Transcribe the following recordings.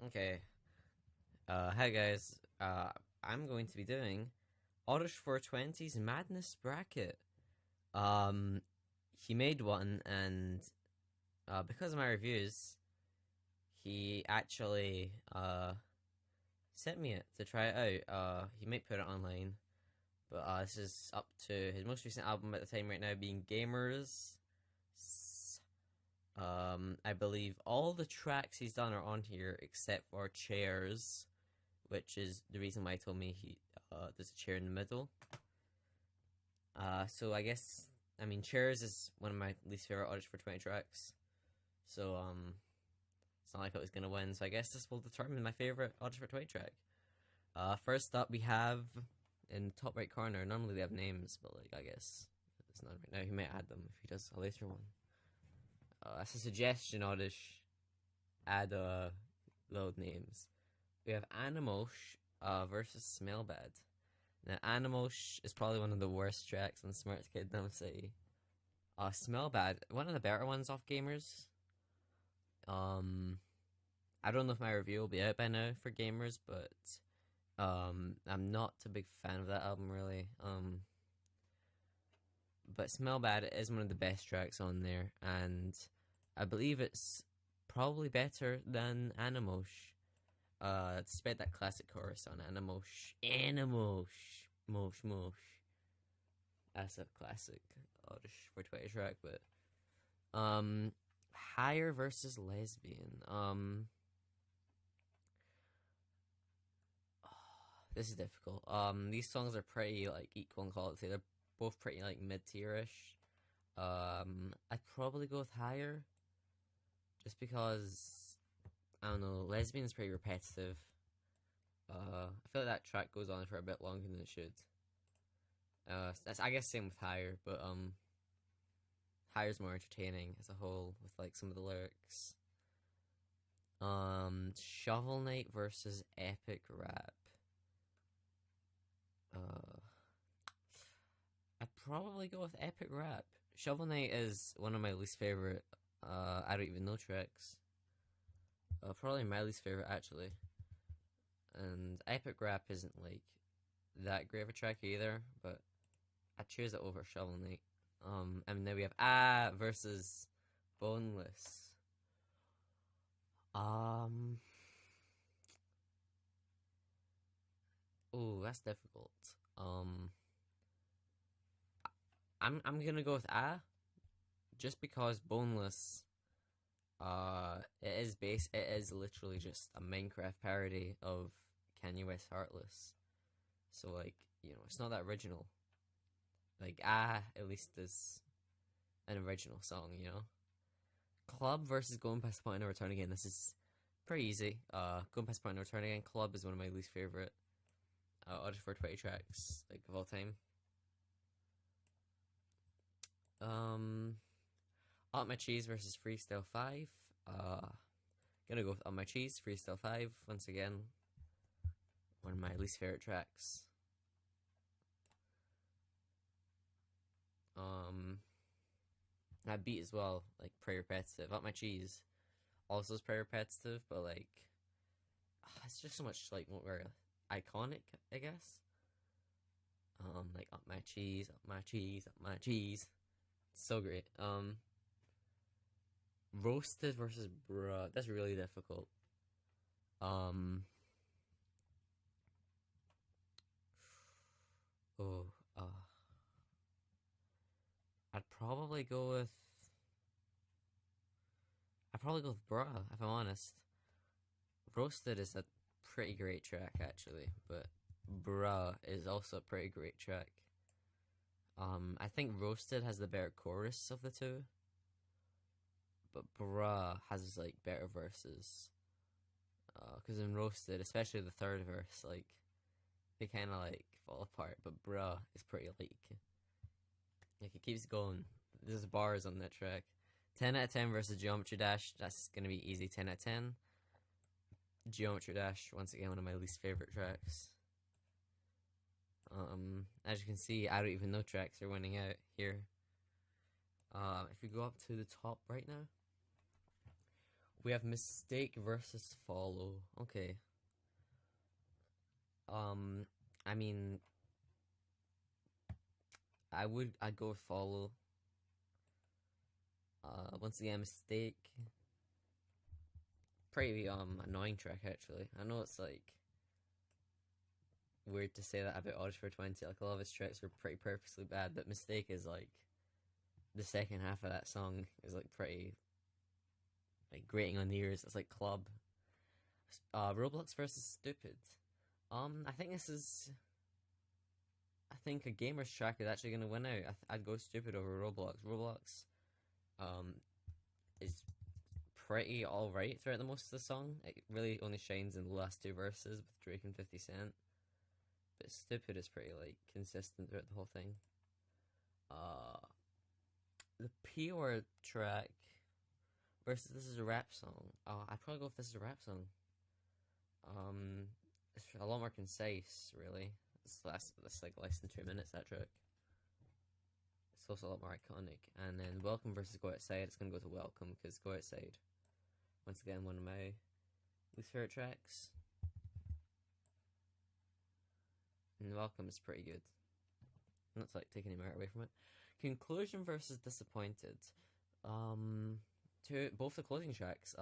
Okay. Hi guys. I'm going to be doing Oddish 420's Madness Bracket. Um, he made one, and because of my reviews, he actually sent me it to try it out. He might put it online, but this is up to his most recent album at the time right now being Gamers. I believe all the tracks he's done are on here except for Chairs, which is the reason why he told me there's a chair in the middle. So I guess Chairs is one of my least favorite Oddish for 20 tracks. So it's not like I was gonna win. So I guess this will determine my favorite Oddish for 20 track. First up we have in the top right corner. Normally they have names, but I guess it's not right now. He might add them if he does a later one. That's a suggestion, Oddish. Add load names. We have Animosh versus Smell Bad. Now, Animosh is probably one of the worst tracks on Smart Kid Dumb City. Smell Bad, one of the better ones off Gamers. I don't know if my review will be out by now for Gamers, but I'm not a big fan of that album really. But Smell Bad is one of the best tracks on there, and I believe it's probably better than Animosh. Despite that classic chorus on Animosh. Animosh. Mosh Mosh. That's a classic Oddish for 20 track, but Higher versus Lesbian. This is difficult. These songs are pretty equal in quality. They're both pretty mid-tier-ish. I'd probably go with Higher, just because I don't know. Lesbian's pretty repetitive. I feel like that track goes on for a bit longer than it should. That's I guess same with Higher, but Higher's more entertaining as a whole with some of the lyrics. Shovel Knight versus Epic Rap. I'd probably go with Epic Rap. Shovel Knight is one of my least favorite. I don't even know tracks. Probably my least favorite actually. And Epic Rap isn't that great of a track either, but I choose it over Shovel Knight. And then we have versus Boneless. Oh, that's difficult. I'm gonna go with just because Boneless. It is literally just a Minecraft parody of Kanye West Heartless. So it's not that original. At least is an original song. Club versus Going Past the Point and Return Again. This is pretty easy. Going Past the Point and Return Again. Club is one of my least favorite Oddish for 20 tracks of all time. Up My Cheese versus Freestyle 5. Gonna go with Up My Cheese, Freestyle 5. Once again, one of my least favorite tracks. That beat as well, pretty repetitive. Up My Cheese also is pretty repetitive, but it's just so much more iconic, I guess. Up my cheese, up my cheese, up my cheese. It's so great. Roasted versus Bruh. That's really difficult. Oh, I'd probably go with. I'd probably go with Bruh, if I'm honest. Roasted is a pretty great track, actually, but Bruh is also a pretty great track. I think Roasted has the better chorus of the two, but Bruh has better verses. Because in Roasted, especially the third verse, they kind of fall apart. But Bruh is pretty it keeps going. There's bars on that track. 10 out of 10 versus Geometry Dash. That's gonna be easy. 10 out of 10. Geometry Dash, once again, one of my least favorite tracks. As you can see, I don't even know tracks are winning out here. If we go up to the top right now, We have Mistake versus Follow. Okay. I mean, I'd go with Follow. Once again, Mistake. Pretty annoying track actually. I know it's like weird to say that about Oddish for 20. Like a lot of his tracks are pretty purposely bad, but Mistake is like the second half of that song is like pretty like grating on the ears. It's like club. Roblox versus Stupid. I think this is. I think a gamer's track is actually gonna win out. I'd go Stupid over Roblox. Roblox, is pretty alright throughout the most of the song. It really only shines in the last two verses with Drake and 50 Cent. But Stupid is pretty like consistent throughout the whole thing. The P Word track versus This Is a Rap Song. I'd probably go if This Is a Rap Song. It's a lot more concise, really. It's like less than 2 minutes, that track. It's also a lot more iconic. And then Welcome versus Go Outside, it's gonna go to Welcome, because Go Outside, once again, one of my least favorite tracks. And Welcome is pretty good. Not to like take any merit away from it. Conclusion versus Disappointed. Both the closing tracks.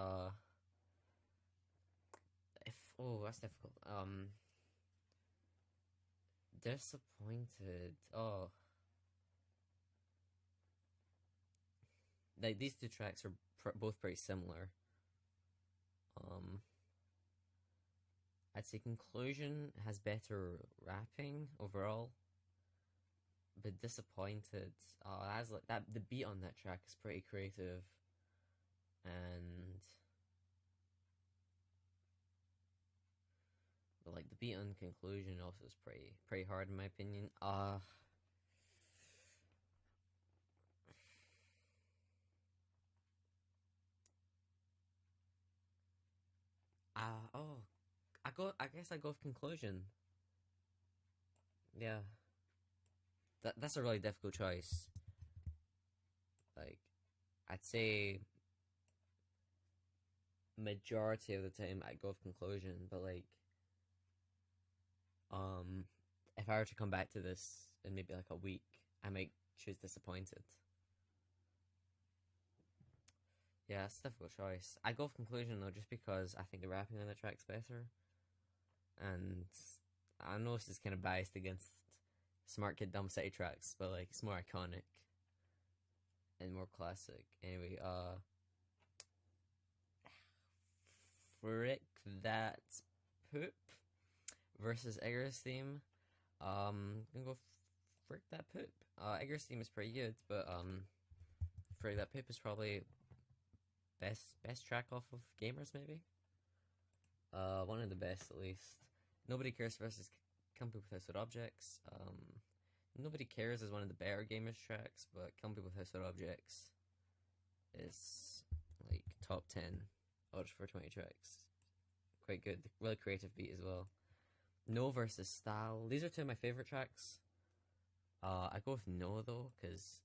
That's difficult. Disappointed. Oh, like these two tracks are both pretty similar. I'd say Conclusion has better rapping overall, but Disappointed, has like that. The beat on that track is pretty creative, and but like the beat on Conclusion also is pretty hard in my opinion. I guess I go with Conclusion. Yeah. That's a really difficult choice. Like, I'd say majority of the time I go with Conclusion, but like, if I were to come back to this in maybe like a week, I might choose Disappointed. Yeah, it's a difficult choice. I go with Conclusion though, just because I think the rapping on the track's better, and I know this is kind of biased against Smart Kid Dumb City tracks, but like it's more iconic and more classic. Anyway, Frick That Poop versus Eggers Theme. I'm gonna go Frick That Poop. Eggers Theme is pretty good, but Frick That Poop is probably best track off of Gamers, maybe. One of the best at least. Nobody Cares versus Come People with Household Objects. Nobody Cares is one of the better Gamers tracks, but Come People with Household Objects is like top 10 Oddish 420 tracks. Quite good. Really creative beat as well. No versus Style. These are two of my favorite tracks. I go with No though, because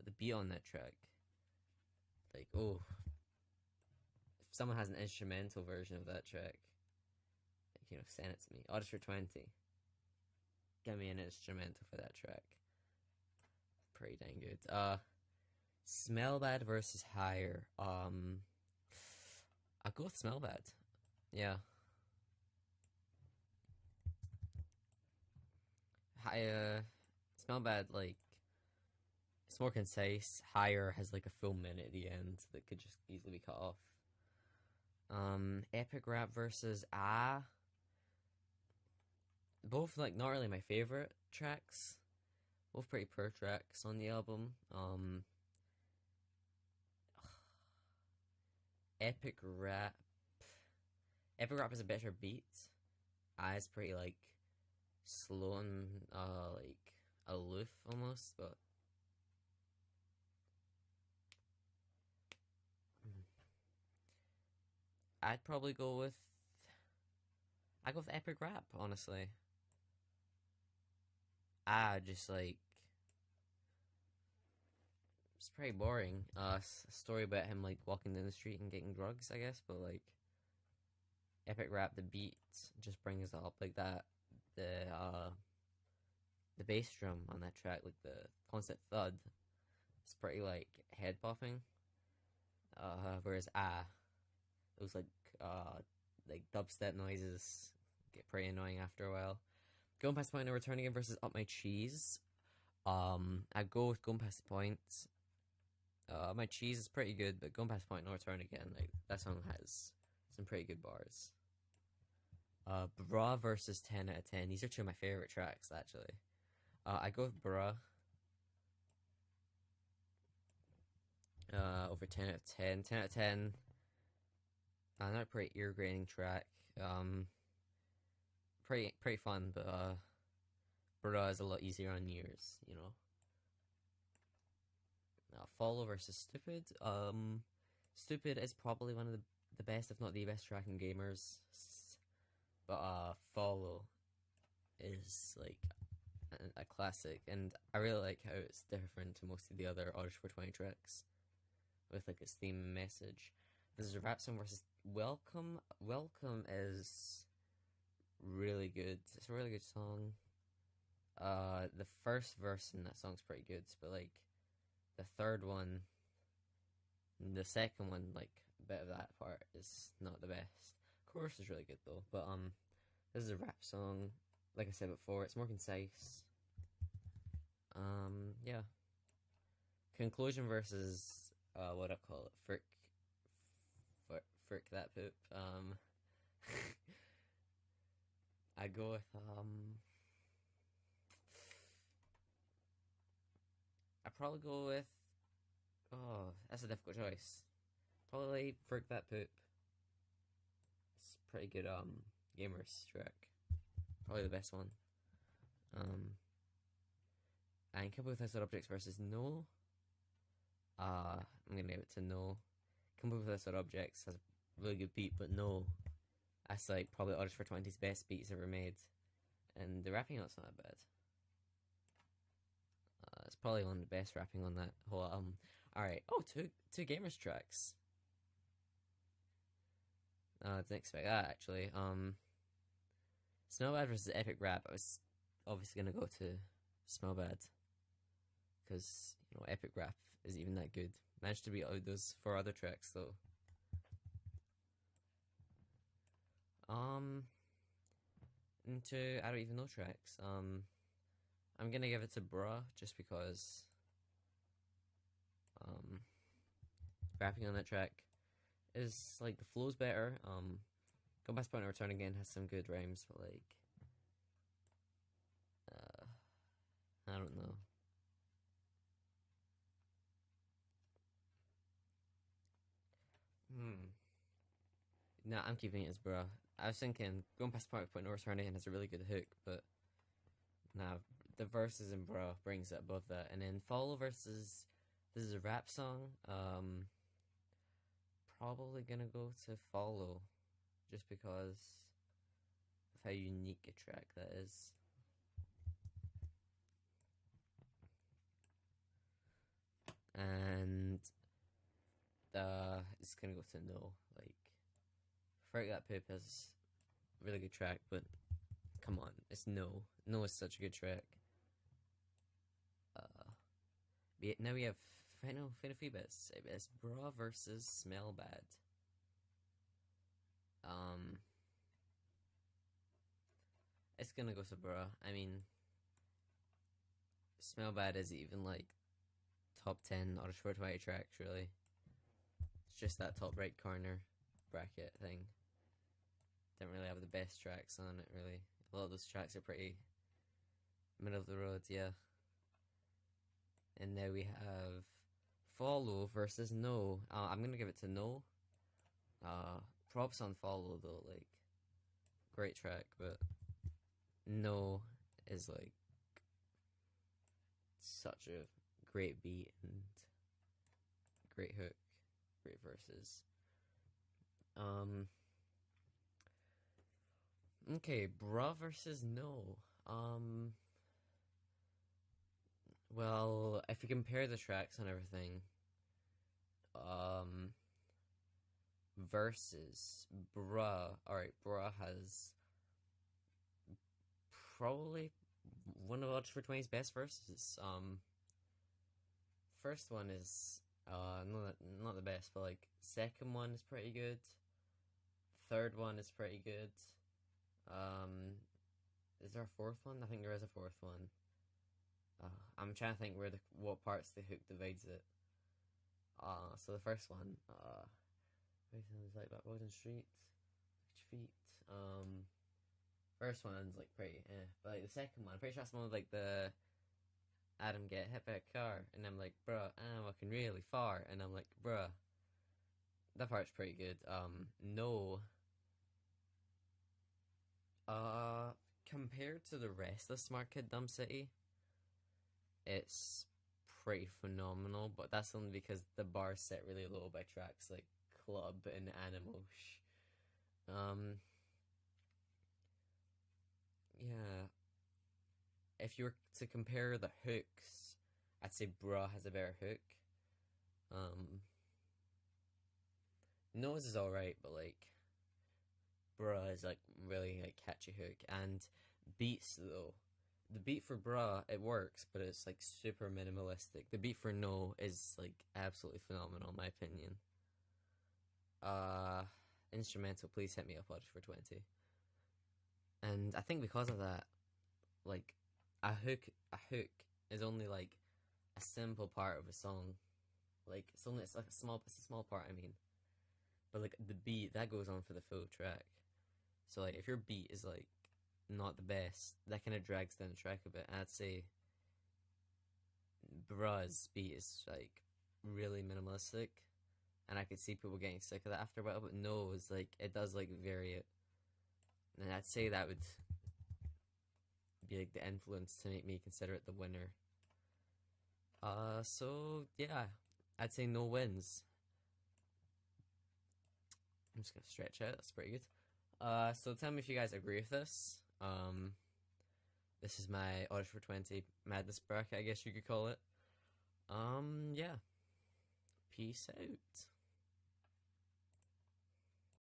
the beat on that track, like, oh, if someone has an instrumental version of that track, like, send it to me. Oddish for 20. Give me an instrumental for that track. Pretty dang good. Smell Bad versus Higher. I'll go with Smell Bad. Yeah. Smell Bad, like, it's more concise. Higher has like a full minute at the end that could just easily be cut off. Epic Rap versus both like not really my favorite tracks. Both pretty poor tracks on the album. Epic Rap has a better beat. Is pretty like slow and like aloof almost, but I'd probably go with Epic Rap, honestly. Just like It's pretty boring. A story about him like walking down the street and getting drugs, I guess. But like epic rap, the beat just brings it up like that. The uh, the bass drum on that track, like the constant thud, it's pretty like head popping. Whereas those like dubstep noises get pretty annoying after a while. Going past the point and returning again versus Up My Cheese. I go with Going Past the Point. My cheese is pretty good, but Going Past the Point and return again, like that song has some pretty good bars. Bra versus 10 out of 10. These are two of my favorite tracks actually. I go with Bra. Over 10 out of 10. 10 out of 10. Another pretty ear graining track. Pretty fun, but Bra is a lot easier on ears, you know. Follow versus Stupid. Stupid is probably one of the best, if not the best track in Gamers. But Follow is like a classic, and I really like how it's different to most of the other Oddish 420 tracks with like its theme and message. This is a rap song versus Welcome. Welcome is really good. It's a really good song. The first verse in that song's pretty good, but like the third one, the second one, like a bit of that part is not the best. Chorus is really good though, but this is a rap song. Like I said before, it's more concise. Yeah. Conclusion versus what I call it, frick that poop. I go with I probably go with, oh, that's a difficult choice. Probably frick that poop. It's a pretty good Gamers track. Probably the best one. And Come With Us Objects versus No. I'm gonna give it to No. Come With Us Objects has a really good beat, but No. That's like probably Oddish 420's best beats ever made. And the rapping on it's not that bad. It's probably one of the best rapping on that whole album. Alright, oh, two Gamers tracks. I didn't expect that actually. Smell Bad versus Epic Rap. I was obviously gonna go to Smell Bad because you know Epic Rap isn't even that good. Managed to beat out those 4 other tracks though. Into I don't even know tracks. I'm gonna give it to Bruh just because rapping on that track is like the flow's better. Go Past Point and Return Again has some good rhymes, but like I don't know. No, I'm keeping it as Bruh. I was thinking Going Past Point and Return Again has a really good hook, but nah, the verses in Bruh brings it above that. And then Follow versus, this is a rap song. Probably gonna go to Follow just because of how unique a track that is. And it's gonna go to No. Like Frick That Poop is a really good track, but come on, it's No. No is such a good track. Now we have final few bits. It's Bra versus Smell Bad. It's gonna go to Bra. I mean, Smell Bad is even like top 10 Oddish 420 tracks, really. It's just that top right corner bracket thing. Don't really have the best tracks on it, really. A lot of those tracks are pretty middle of the road, yeah. And now we have Follow versus No. I'm gonna give it to No. Props on Follow though, like great track, but No is like such a great beat and great hook, great verses. Okay, Bra versus No. Well, if you compare the tracks and everything, um, versus Bruh, alright, Bruh has probably one of Oddish for 20's best verses. First one is not the best, but like second one is pretty good. Third one is pretty good. Um, is there a fourth one? I think there is a fourth one. I'm trying to think what parts the hook divides it. So the first one, everything was like about Bowden Street, feet. First one's like pretty, but like the second one, I'm pretty sure that's the one with like the Adam get hit by a car, and I'm like, bruh, I'm walking really far, and I'm like, bruh, that part's pretty good. No, compared to the rest of Smart Kid Dumb City, it's pretty phenomenal, but that's only because the bar set really low by tracks like Club and Animal. Yeah. If you were to compare the hooks, I'd say Bruh has a better hook. Um, Nose is alright, but like Bruh is like really like catchy hook. And beats though, the beat for Bruh it works, but it's like super minimalistic. The beat for No is like absolutely phenomenal in my opinion. Uh, Instrumental, please hit me up Oddish for 20. And I think because of that, like a hook is only like a simple part of a song. Like it's a small part, I mean. But like the beat that goes on for the full track. So like if your beat is like not the best, that kind of drags down the track a bit. And I'd say Bruh's beat is like really minimalistic, and I could see people getting sick of that after a while. But no, it's like it does like vary it, and I'd say that would be like the influence to make me consider it the winner. So yeah, I'd say No wins. I'm just gonna stretch out. That's pretty good. So tell me if you guys agree with this. This is my Oddish for 20 madness bracket, I guess you could call it. Yeah. Peace out.